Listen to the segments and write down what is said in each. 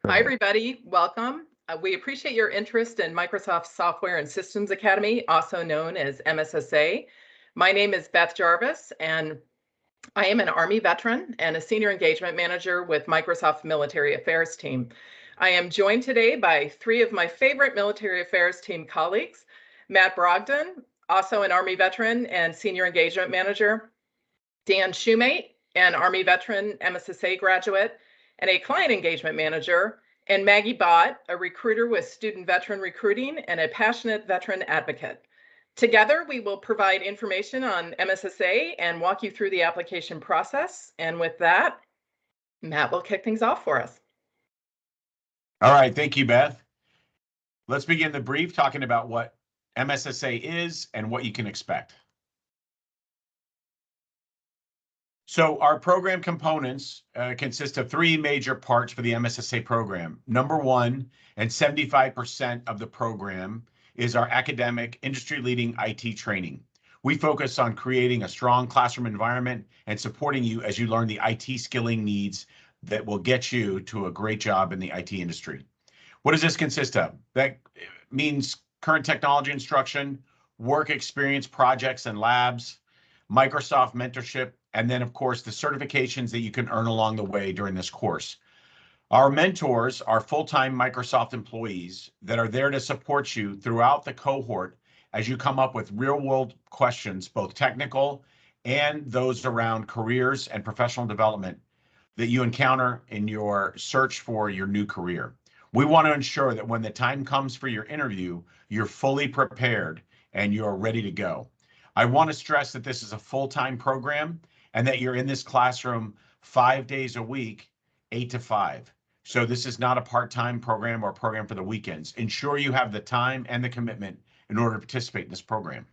Hi, everybody. Welcome. We appreciate your interest in Microsoft Software and Systems Academy, also known as MSSA. My name is Beth Jarvis, and I am an Army veteran and a Senior Engagement Manager with Microsoft Military Affairs team. I am joined today by three of my favorite Military Affairs team colleagues, Matt Brogdon, also an Army veteran and Senior Engagement Manager, Dan Shoemate, an Army veteran, MSSA graduate, and a client engagement manager, and Maggie Bott, a recruiter with student veteran recruiting and a passionate veteran advocate. Together, we will provide information on MSSA and walk you through the application process. And with that, Matt will kick things off for us. All right, thank you, Beth. Let's begin the brief talking about what MSSA is and what you can expect. So our program components consist of three major parts for the MSSA program. Number one, and 75% of the program, is our academic industry-leading IT training. We focus on creating a strong classroom environment and supporting you as you learn the IT skilling needs that will get you to a great job in the IT industry. What does this consist of? That means current technology instruction, work experience projects and labs, Microsoft mentorship, and then, of course, the certifications that you can earn along the way during this course. Our mentors are full-time Microsoft employees that are there to support you throughout the cohort as you come up with real-world questions, both technical and those around careers and professional development that you encounter in your search for your new career. We want to ensure that when the time comes for your interview, you're fully prepared and you're ready to go. I want to stress that this is a full-time program and that you're in this classroom 5 days a week, 8 to 5. So this is not a part-time program or a program for the weekends. Ensure you have the time and the commitment in order to participate in this program.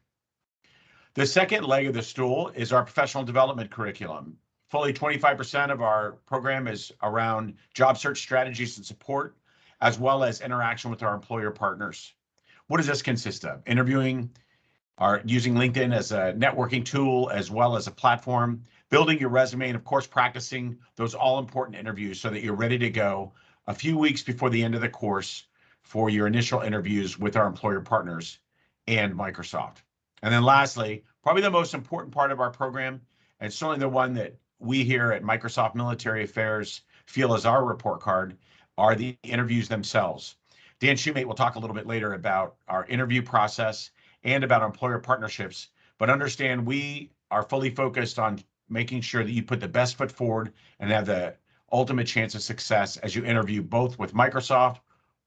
The second leg of the stool is our professional development curriculum. Fully 25% of our program is around job search strategies and support, as well as interaction with our employer partners. What does this consist of? Interviewing, using LinkedIn as a networking tool, as well as a platform, building your resume, and of course, practicing those all-important interviews so that you're ready to go a few weeks before the end of the course for your initial interviews with our employer partners and Microsoft. And then lastly, probably the most important part of our program, and certainly the one that we here at Microsoft Military Affairs feel is our report card, are the interviews themselves. Dan Shoemate will talk a little bit later about our interview process and about our employer partnerships, but understand we are fully focused on making sure that you put the best foot forward and have the ultimate chance of success as you interview both with Microsoft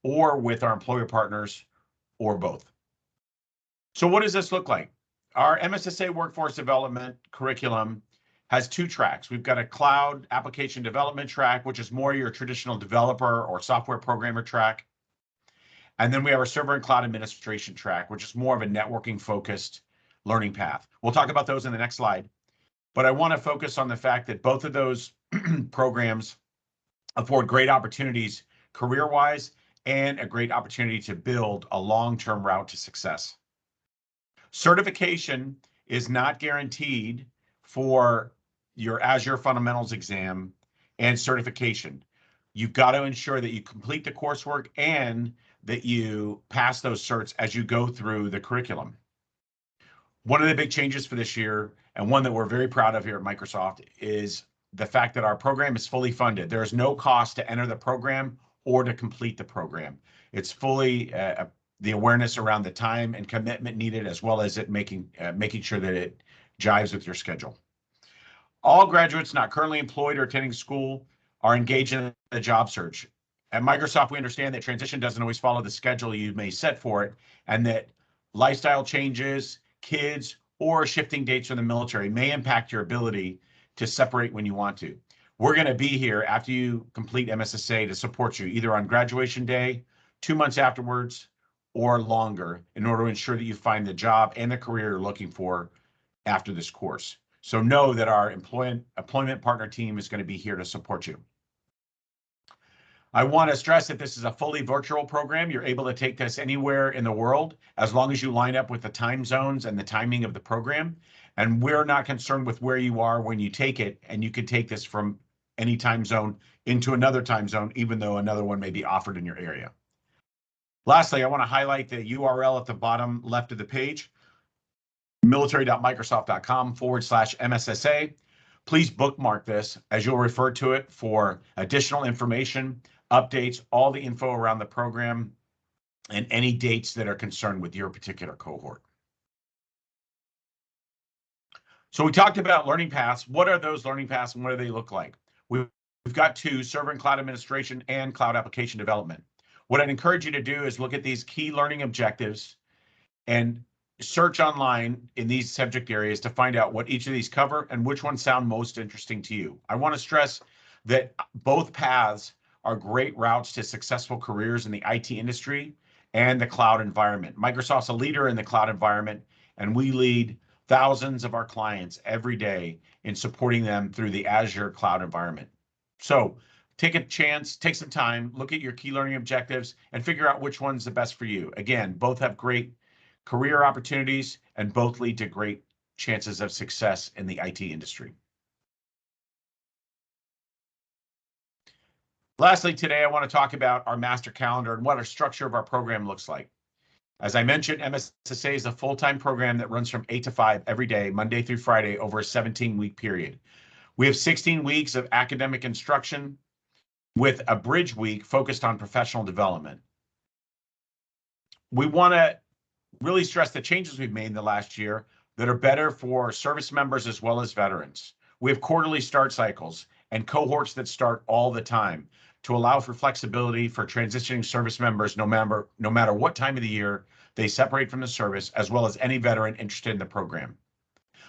or with our employer partners or both. So what does this look like? Our MSSA Workforce Development curriculum has two tracks. We've got a cloud application development track, which is more your traditional developer or software programmer track. And then we have our server and cloud administration track, which is more of a networking focused learning path. We'll talk about those in the next slide, but I want to focus on the fact that both of those programs afford great opportunities career-wise and a great opportunity to build a long-term route to success. Certification is not guaranteed for your Azure Fundamentals exam and certification. You've got to ensure that you complete the coursework and that you pass those certs as you go through the curriculum. One of the big changes for this year, and one that we're very proud of here at Microsoft, is the fact that our program is fully funded. There is no cost to enter the program or to complete the program. It's fully the awareness around the time and commitment needed, as well as it making sure that it jives with your schedule. All graduates not currently employed or attending school are engaged in the job search. At Microsoft, we understand that transition doesn't always follow the schedule you may set for it, and that lifestyle changes, kids, or shifting dates from the military may impact your ability to separate when you want to. We're going to be here after you complete MSSA to support you, either on graduation day, 2 months afterwards, or longer, in order to ensure that you find the job and the career you're looking for after this course. So know that our employment partner team is going to be here to support you. I want to stress that this is a fully virtual program. You're able to take this anywhere in the world, as long as you line up with the time zones and the timing of the program. And we're not concerned with where you are when you take it, and you can take this from any time zone into another time zone, even though another one may be offered in your area. Lastly, I want to highlight the URL at the bottom left of the page, military.microsoft.com/MSSA. Please bookmark this as you'll refer to it for additional information, updates, all the info around the program, and any dates that are concerned with your particular cohort. So we talked about learning paths. What are those learning paths and what do they look like? We've got two: server and cloud administration and cloud application development. What I'd encourage you to do is look at these key learning objectives and search online in these subject areas to find out what each of these cover and which ones sound most interesting to you. I want to stress that both paths are great routes to successful careers in the IT industry and the cloud environment. Microsoft's a leader in the cloud environment, and we lead thousands of our clients every day in supporting them through the Azure cloud environment. So take a chance, take some time, look at your key learning objectives, and figure out which one's the best for you. Again, both have great career opportunities and both lead to great chances of success in the IT industry. Lastly, today I want to talk about our master calendar and what our structure of our program looks like. As I mentioned, MSSA is a full-time program that runs from 8 to 5 every day, Monday through Friday, over a 17-week period. We have 16 weeks of academic instruction with a bridge week focused on professional development. We want to really stress the changes we've made in the last year that are better for service members as well as veterans. We have quarterly start cycles and cohorts that start all the time to allow for flexibility for transitioning service members no matter what time of the year they separate from the service, as well as any veteran interested in the program.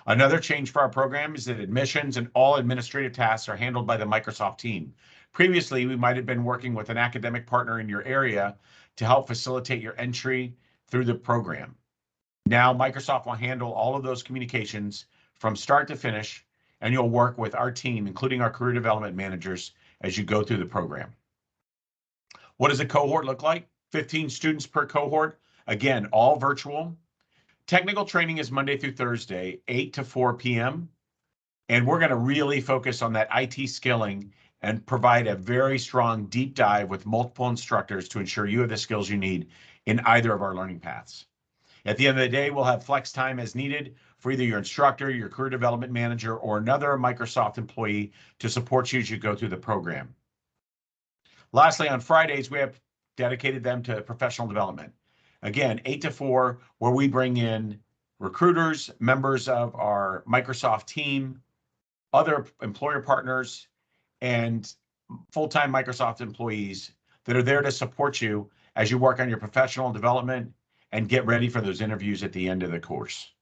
Another change for our program is that admissions and all administrative tasks are handled by the Microsoft team. Previously, we might have been working with an academic partner in your area to help facilitate your entry through the program. Now, Microsoft will handle all of those communications from start to finish, and you'll work with our team, including our career development managers, as you go through the program. What does a cohort look like? 15 students per cohort. Again, all virtual. Technical training is Monday through Thursday, 8 to 4 p.m. And we're going to really focus on that IT skilling and provide a very strong deep dive with multiple instructors to ensure you have the skills you need in either of our learning paths. At the end of the day, we'll have flex time as needed for either your instructor, your career development manager, or another Microsoft employee to support you as you go through the program. Lastly, on Fridays, we have dedicated them to professional development. Again, 8 to 4, where we bring in recruiters, members of our Microsoft team, other employer partners, and full-time Microsoft employees that are there to support you as you work on your professional development and get ready for those interviews at the end of the course.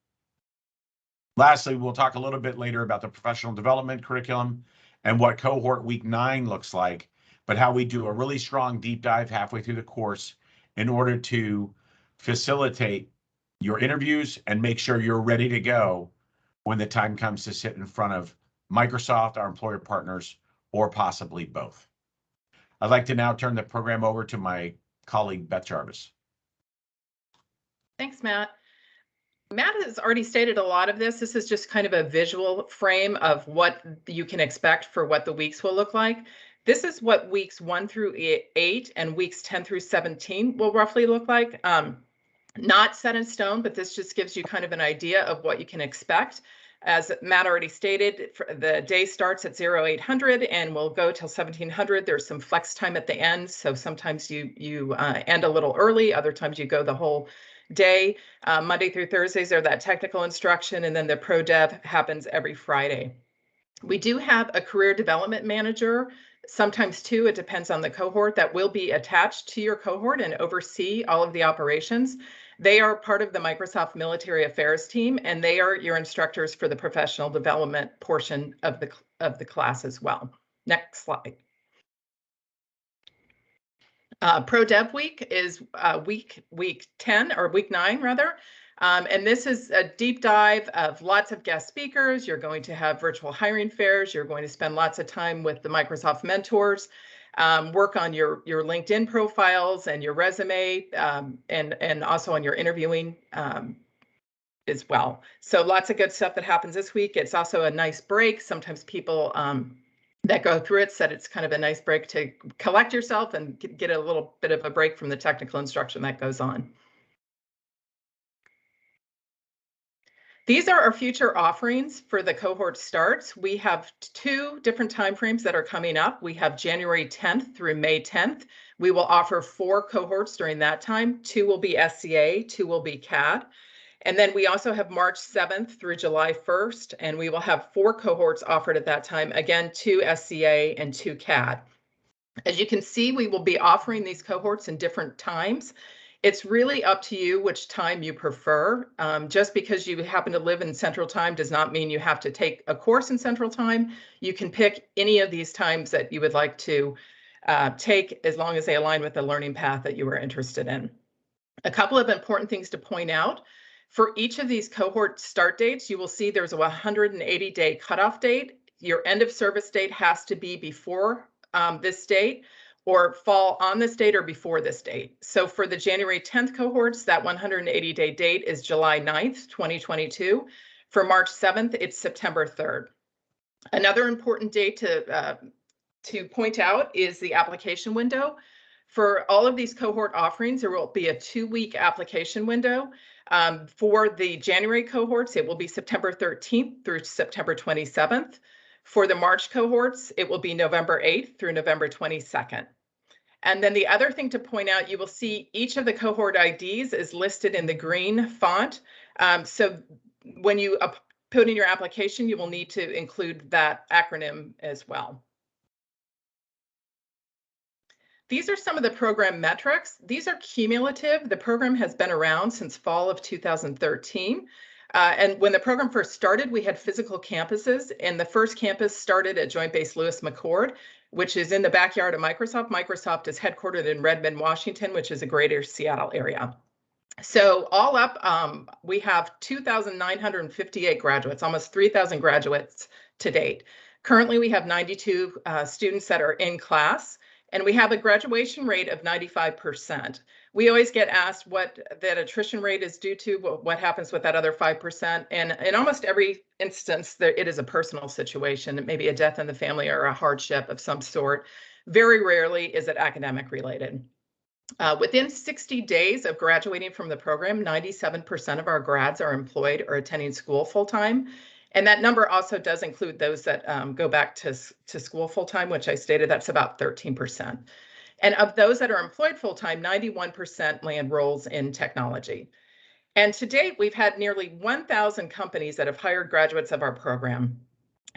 Lastly, we'll talk a little bit later about the professional development curriculum and what cohort week 9 looks like, but how we do a really strong deep dive halfway through the course in order to facilitate your interviews and make sure you're ready to go when the time comes to sit in front of Microsoft, our employer partners, or possibly both. I'd like to now turn the program over to my colleague, Beth Jarvis. Thanks, Matt. Matt has already stated a lot of this. This is just kind of a visual frame of what you can expect for what the weeks will look like. This is what weeks 1 through 8 and weeks 10 through 17 will roughly look like. Not set in stone, but this just gives you kind of an idea of what you can expect. As Matt already stated, the day starts at 0800 and will go till 1700. There's some flex time at the end, so sometimes you end a little early, other times you go the whole day. Monday through Thursdays are that technical instruction, and then the ProDev happens every Friday. We do have a career development manager, sometimes two, it depends on the cohort, that will be attached to your cohort and oversee all of the operations. They are part of the Microsoft Military Affairs team, and they are your instructors for the professional development portion of the class as well. Next slide. ProDev week is week 10 or week 9 rather. And this is a deep dive of lots of guest speakers. You're going to have virtual hiring fairs. You're going to spend lots of time with the Microsoft mentors, work on your LinkedIn profiles and your resume, and also on your interviewing as well. So lots of good stuff that happens this week. It's also a nice break. Sometimes people that go through it said it's kind of a nice break to collect yourself and get a little bit of a break from the technical instruction that goes on. These are our future offerings for the cohort starts. We have 2 different timeframes that are coming up. We have January 10th through May 10th. We will offer 4 cohorts during that time. 2 will be SCA, 2 will be CAD. And then we also have March 7th through July 1st, and we will have 4 cohorts offered at that time. Again, 2 SCA and 2 CAD. As you can see, we will be offering these cohorts in different times. It's really up to you which time you prefer. Just because you happen to live in Central Time does not mean you have to take a course in Central Time. You can pick any of these times that you would like to take, as long as they align with the learning path that you are interested in. A couple of important things to point out. For each of these cohort start dates, you will see there's a 180-day cutoff date. Your end of service date has to be before this date, or fall on this date or before this date. So for the January 10th cohorts, that 180-day date is July 9th, 2022. For March 7th, it's September 3rd. Another important date to point out is the application window. For all of these cohort offerings, there will be a 2-week application window. For the January cohorts, it will be September 13th through September 27th. For the March cohorts, it will be November 8th through November 22nd. And then the other thing to point out, you will see each of the cohort IDs is listed in the green font. So when you put in your application, you will need to include that acronym as well. These are some of the program metrics. These are cumulative. The program has been around since fall of 2013. And when the program first started, we had physical campuses, and the first campus started at Joint Base Lewis-McChord, which is in the backyard of Microsoft. Microsoft is headquartered in Redmond, Washington, which is a greater Seattle area. So all up, we have 2,958 graduates, almost 3,000 graduates to date. Currently, we have 92 students that are in class, and we have a graduation rate of 95%. We always get asked what that attrition rate is due to, what happens with that other 5%. And in almost every instance, it is a personal situation. It may be a death in the family or a hardship of some sort. Very rarely is it academic related. Within 60 days of graduating from the program, 97% of our grads are employed or attending school full-time. And that number also does include those that go back to school full-time, which I stated that's about 13%. And of those that are employed full-time, 91% land roles in technology. And to date, we've had nearly 1,000 companies that have hired graduates of our program.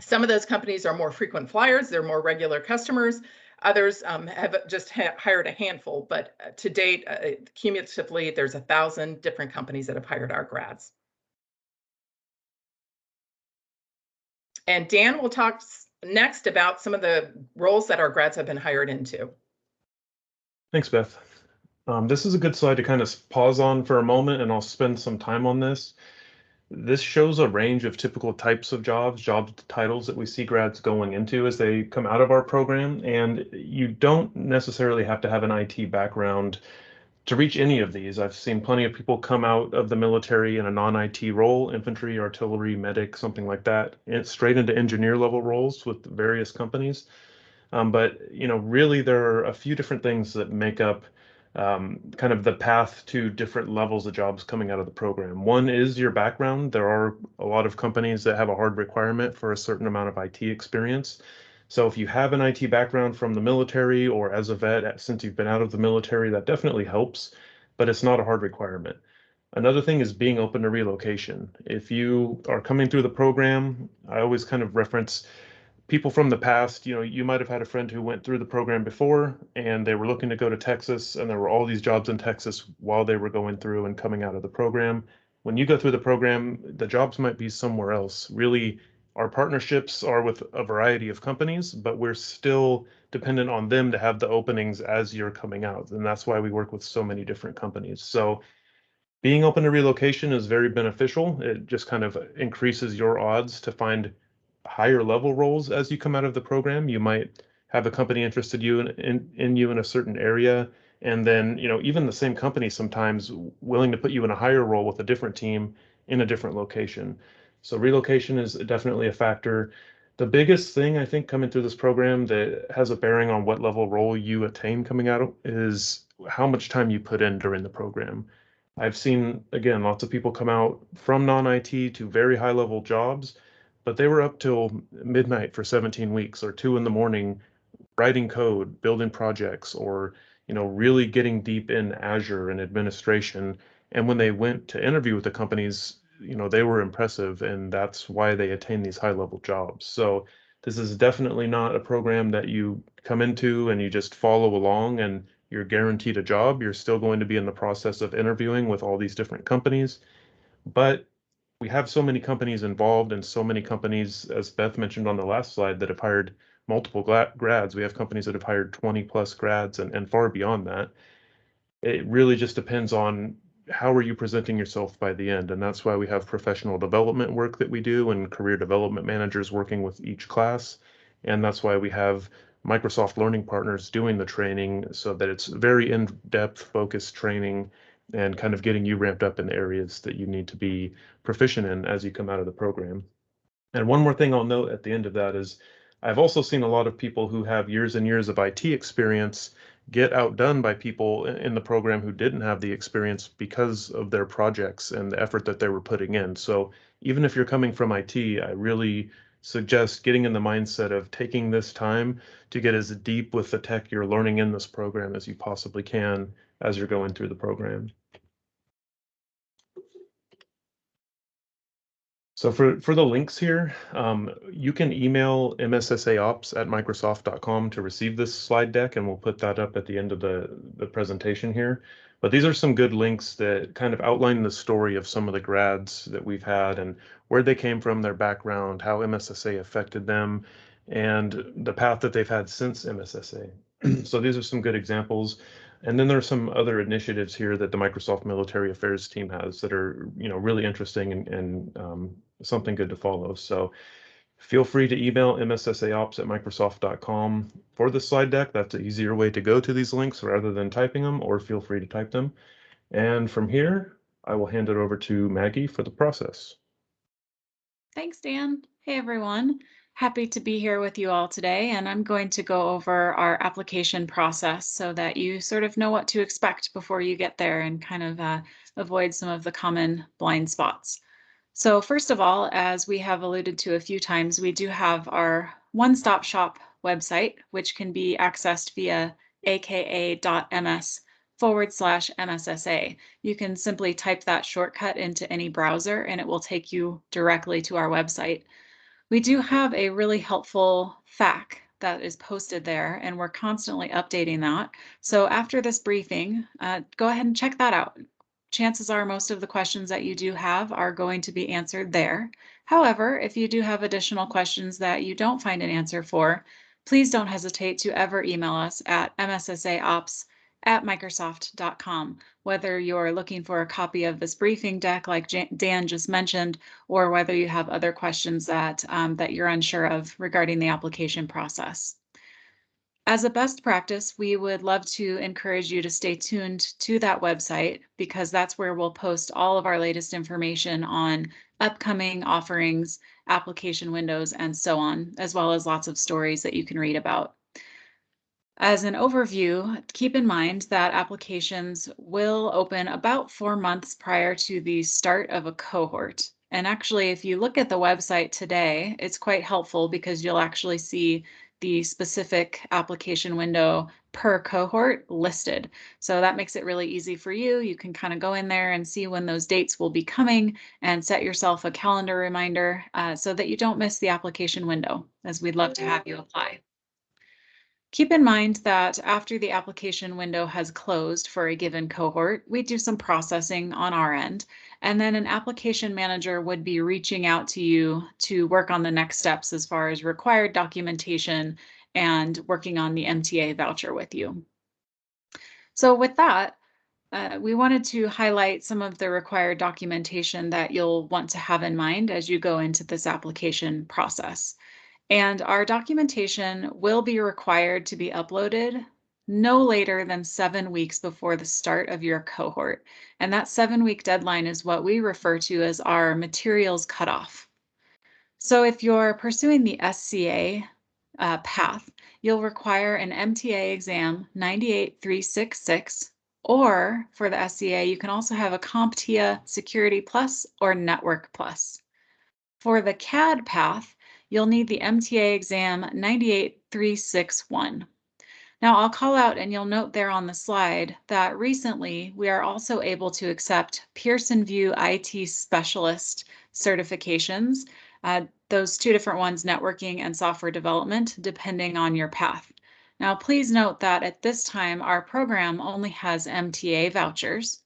Some of those companies are more frequent flyers, they're more regular customers. Others have just hired a handful, but to date, cumulatively, there's 1,000 different companies that have hired our grads. And Dan will talk next about some of the roles that our grads have been hired into. Thanks, Beth. This is a good slide to kind of pause on for a moment, and I'll spend some time on this. This shows a range of typical types of job titles that we see grads going into as they come out of our program, and you don't necessarily have to have an IT background to reach any of these. I've seen plenty of people come out of the military in a non-IT role, infantry, artillery, medic, something like that, and straight into engineer level roles with various companies. But really there are a few different things that make up kind of the path to different levels of jobs coming out of the program. One is your background. There are a lot of companies that have a hard requirement for a certain amount of IT experience. So if you have an IT background from the military or as a vet, since you've been out of the military, that definitely helps, but it's not a hard requirement. Another thing is being open to relocation. If you are coming through the program, I always kind of reference people from the past. You might have had a friend who went through the program before and they were looking to go to Texas, and there were all these jobs in Texas while they were going through and coming out of the program. When you go through the program, the jobs might be somewhere else. Really, our partnerships are with a variety of companies, but we're still dependent on them to have the openings as you're coming out. And that's why we work with so many different companies. So being open to relocation is very beneficial. It just kind of increases your odds to find higher level roles as you come out of the program. You might have a company interested in you in a certain area, and then even the same company sometimes willing to put you in a higher role with a different team in a different location. So relocation is definitely a factor. The biggest thing I think coming through this program that has a bearing on what level role you attain coming out is how much time you put in during the program. I've seen, again, lots of people come out from non-IT to very high level jobs, but they were up till midnight for 17 weeks or 2 in the morning writing code, building projects, or really getting deep in Azure and administration. And when they went to interview with the companies, they were impressive, and that's why they attain these high-level jobs. So this is definitely not a program that you come into and you just follow along and you're guaranteed a job. You're still going to be in the process of interviewing with all these different companies. But we have so many companies involved and so many companies, as Beth mentioned on the last slide, that have hired multiple grads. We have companies that have hired 20 plus grads and far beyond that. It really just depends on how are you presenting yourself by the end. And that's why we have professional development work that we do and career development managers working with each class. And that's why we have Microsoft Learning Partners doing the training so that it's very in-depth focused training and kind of getting you ramped up in the areas that you need to be proficient in as you come out of the program. And one more thing I'll note at the end of that is I've also seen a lot of people who have years and years of IT experience get outdone by people in the program who didn't have the experience because of their projects and the effort that they were putting in. So even if you're coming from IT, I really suggest getting in the mindset of taking this time to get as deep with the tech you're learning in this program as you possibly can as you're going through the program. So for the links here, you can email MSSAops@Microsoft.com to receive this slide deck, and we'll put that up at the end of the presentation here. But these are some good links that kind of outline the story of some of the grads that we've had and where they came from, their background, how MSSA affected them, and the path that they've had since MSSA. So these are some good examples. And then there's some other initiatives here that the Microsoft Military Affairs team has that are, really interesting and something good to follow. So feel free to email MSSAops@Microsoft.com for the slide deck. That's an easier way to go to these links rather than typing them, or feel free to type them. And from here, I will hand it over to Maggie for the process. Thanks, Dan. Hey, everyone. Happy to be here with you all today, and I'm going to go over our application process so that you sort of know what to expect before you get there and kind of avoid some of the common blind spots. So first of all, as we have alluded to a few times, we do have our one-stop shop website, which can be accessed via aka.ms/MSSA. You can simply type that shortcut into any browser and it will take you directly to our website. We do have a really helpful FAQ that is posted there, and we're constantly updating that. So after this briefing, go ahead and check that out. Chances are most of the questions that you do have are going to be answered there. However, if you do have additional questions that you don't find an answer for, please don't hesitate to ever email us at MSSAops@Microsoft.com, whether you're looking for a copy of this briefing deck like Dan just mentioned, or whether you have other questions that, that you're unsure of regarding the application process. As a best practice, we would love to encourage you to stay tuned to that website because that's where we'll post all of our latest information on upcoming offerings, application windows, and so on, as well as lots of stories that you can read about. As an overview, keep in mind that applications will open about 4 months prior to the start of a cohort. And actually, if you look at the website today, it's quite helpful because you'll actually see the specific application window per cohort listed. So that makes it really easy for you. You can kind of go in there and see when those dates will be coming and set yourself a calendar reminder so that you don't miss the application window, as we'd love to have you apply. Keep in mind that after the application window has closed for a given cohort, we do some processing on our end, and then an application manager would be reaching out to you to work on the next steps as far as required documentation and working on the MTA voucher with you. So with that, we wanted to highlight some of the required documentation that you'll want to have in mind as you go into this application process. And our documentation will be required to be uploaded no later than 7 weeks before the start of your cohort. And that 7-week deadline is what we refer to as our materials cutoff. So if you're pursuing the SCA path, you'll require an MTA exam 98366, or for the SCA, you can also have a CompTIA Security Plus or Network Plus. For the CAD path, you'll need the MTA exam 98361. Now I'll call out, and you'll note there on the slide that recently we are also able to accept Pearson VUE IT Specialist certifications. Those two different ones, networking and software development, depending on your path. Now, please note that at this time, our program only has MTA vouchers.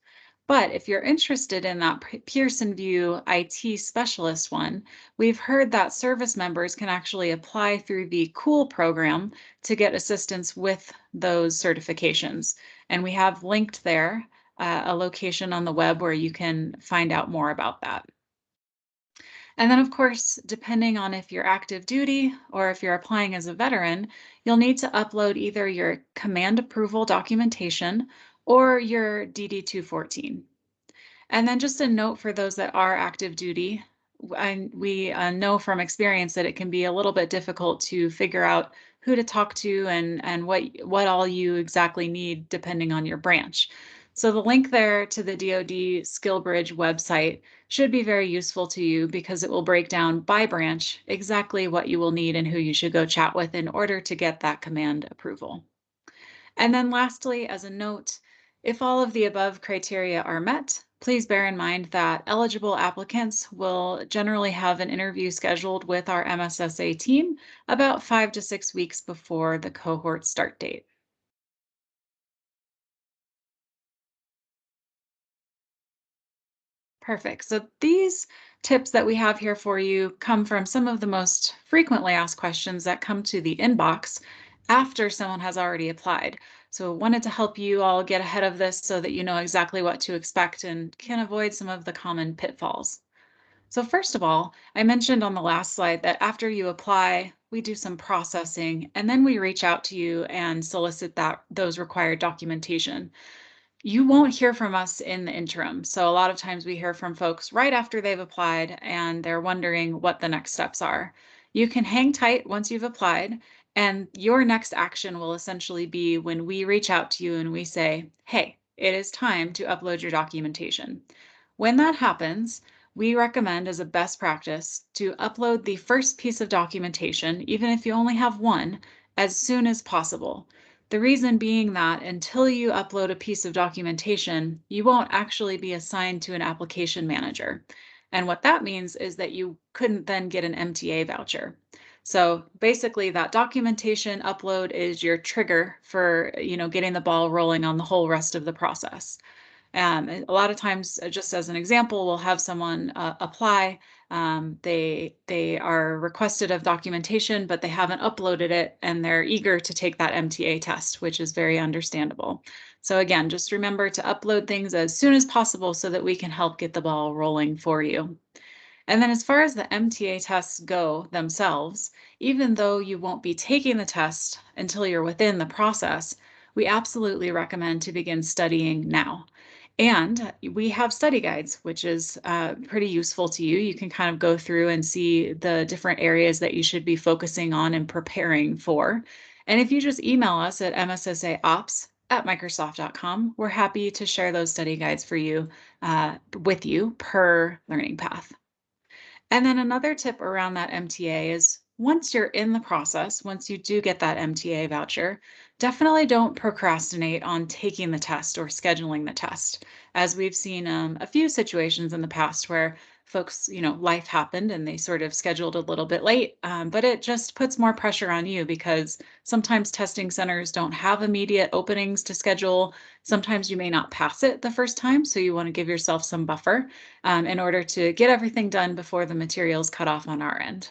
But if you're interested in that Pearson VUE IT Specialist one, we've heard that service members can actually apply through the COOL program to get assistance with those certifications. And we have linked there a location on the web where you can find out more about that. And then, of course, depending on if you're active duty or if you're applying as a veteran, you'll need to upload either your command approval documentation or your DD-214. And then just a note for those that are active duty, we know from experience that it can be a little bit difficult to figure out who to talk to and what all you exactly need depending on your branch. So the link there to the DoD SkillBridge website should be very useful to you because it will break down by branch exactly what you will need and who you should go chat with in order to get that command approval. And then lastly, as a note, if all of the above criteria are met, please bear in mind that eligible applicants will generally have an interview scheduled with our MSSA team about 5 to 6 weeks before the cohort start date. Perfect. So these tips that we have here for you come from some of the most frequently asked questions that come to the inbox after someone has already applied. So wanted to help you all get ahead of this so that you know exactly what to expect and can avoid some of the common pitfalls. So first of all, I mentioned on the last slide that after you apply, we do some processing and then we reach out to you and solicit those required documentation. You won't hear from us in the interim. So a lot of times we hear from folks right after they've applied and they're wondering what the next steps are. You can hang tight once you've applied, and your next action will essentially be when we reach out to you and we say, hey, it is time to upload your documentation. When that happens, we recommend as a best practice to upload the first piece of documentation, even if you only have one, as soon as possible. The reason being that until you upload a piece of documentation, you won't actually be assigned to an application manager. And what that means is that you couldn't then get an MTA voucher. So basically that documentation upload is your trigger for, getting the ball rolling on the whole rest of the process. A lot of times, just as an example, we'll have someone apply. They are requested of documentation, but they haven't uploaded it, and they're eager to take that MTA test, which is very understandable. So again, just remember to upload things as soon as possible so that we can help get the ball rolling for you. And then as far as the MTA tests go themselves, even though you won't be taking the test until you're within the process, we absolutely recommend to begin studying now. And we have study guides, which is pretty useful to you. You can kind of go through and see the different areas that you should be focusing on and preparing for. And if you just email us at mssaops@microsoft.com, we're happy to share those study guides for you with you per learning path. And then another tip around that MTA is once you're in the process, once you do get that MTA voucher, definitely don't procrastinate on taking the test or scheduling the test. As we've seen a few situations in the past where folks, life happened and they sort of scheduled a little bit late, but it just puts more pressure on you because sometimes testing centers don't have immediate openings to schedule. Sometimes you may not pass it the first time, so you want to give yourself some buffer in order to get everything done before the materials cut off on our end.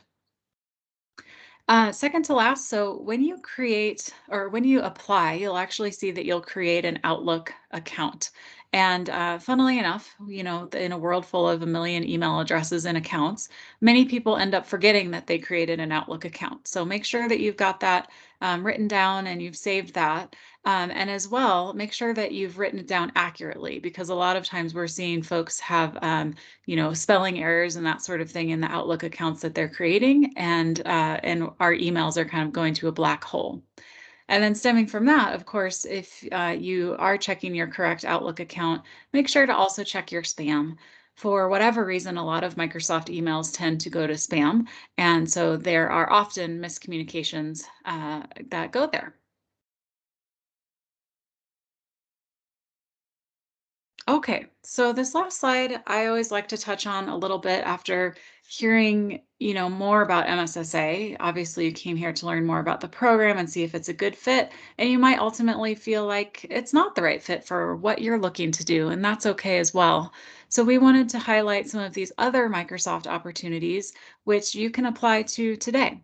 Second to last, so when you create or when you apply, you'll actually see that you'll create an Outlook account. And funnily enough, you know, in a world full of 1 million email addresses and accounts, many people end up forgetting that they created an Outlook account. So make sure that you've got that written down and you've saved that. And as well, make sure that you've written it down accurately, because a lot of times we're seeing folks have, you know, spelling errors and that sort of thing in the Outlook accounts that they're creating, and our emails are kind of going to a black hole. And then stemming from that, of course, if you are checking your correct Outlook account, make sure to also check your spam. For whatever reason, a lot of Microsoft emails tend to go to spam, and so there are often miscommunications that go there. Okay, so this last slide, I always like to touch on a little bit after hearing, you know, more about MSSA. Obviously, you came here to learn more about the program and see if it's a good fit, and you might ultimately feel like it's not the right fit for what you're looking to do, and that's okay as well. So we wanted to highlight some of these other Microsoft opportunities, which you can apply to today.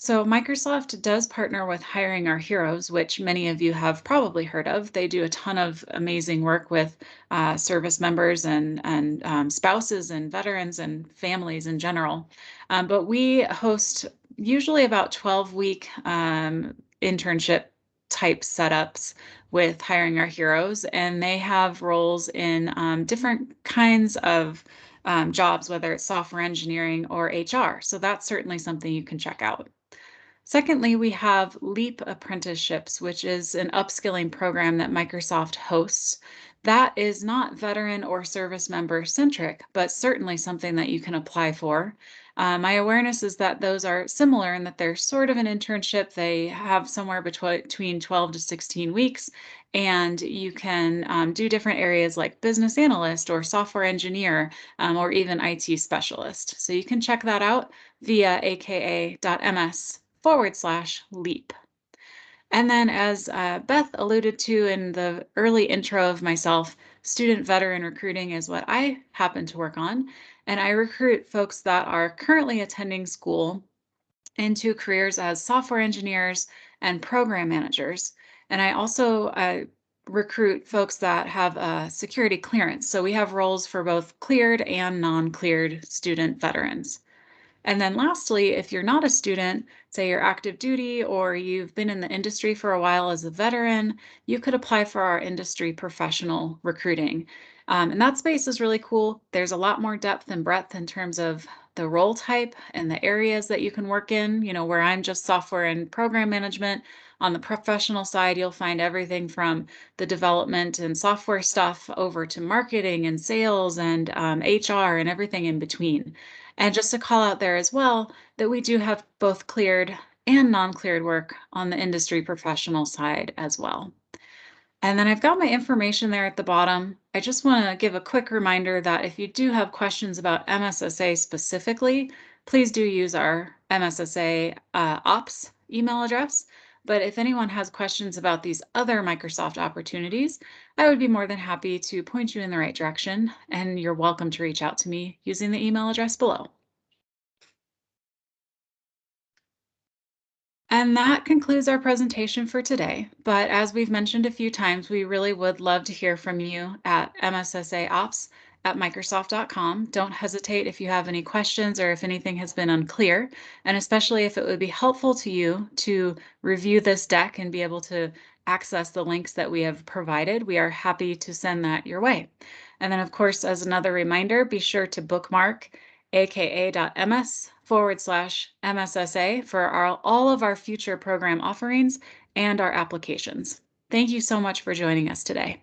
So Microsoft does partner with Hiring Our Heroes, which many of you have probably heard of. They do a ton of amazing work with service members and spouses and veterans and families in general. But we host usually about 12-week internship type setups with Hiring Our Heroes, and they have roles in different kinds of jobs, whether it's software engineering or HR. So that's certainly something you can check out. Secondly, we have LEAP apprenticeships, which is an upskilling program that Microsoft hosts. That is not veteran or service member centric, but certainly something that you can apply for. My awareness is that those are similar in that they're sort of an internship. They have somewhere between 12 to 16 weeks, and you can do different areas like business analyst or software engineer, or even IT specialist. So you can check that out via aka.ms/LEAP. And then, as Beth alluded to in the early intro of myself, student veteran recruiting is what I happen to work on. And I recruit folks that are currently attending school into careers as software engineers and program managers. And I also recruit folks that have a security clearance. So we have roles for both cleared and non-cleared student veterans. And then lastly, if you're not a student, say you're active duty or you've been in the industry for a while as a veteran, you could apply for our industry professional recruiting. And that space is really cool. There's a lot more depth and breadth in terms of the role type and the areas that you can work in, you know, where I'm just software and program management. On the professional side, you'll find everything from the development and software stuff over to marketing and sales and HR and everything in between. And just to call out there as well, that we do have both cleared and non-cleared work on the industry professional side as well. And then I've got my information there at the bottom. I just want to give a quick reminder that if you do have questions about MSSA specifically, please do use our MSSA ops email address. But if anyone has questions about these other Microsoft opportunities, I would be more than happy to point you in the right direction, and you're welcome to reach out to me using the email address below. And that concludes our presentation for today. But as we've mentioned a few times, we really would love to hear from you at MSSAops@Microsoft.com. Don't hesitate if you have any questions or if anything has been unclear, and especially if it would be helpful to you to review this deck and be able to access the links that we have provided. We are happy to send that your way. And then, of course, as another reminder, be sure to bookmark aka.ms/MSSA for all of our future program offerings and our applications. Thank you so much for joining us today.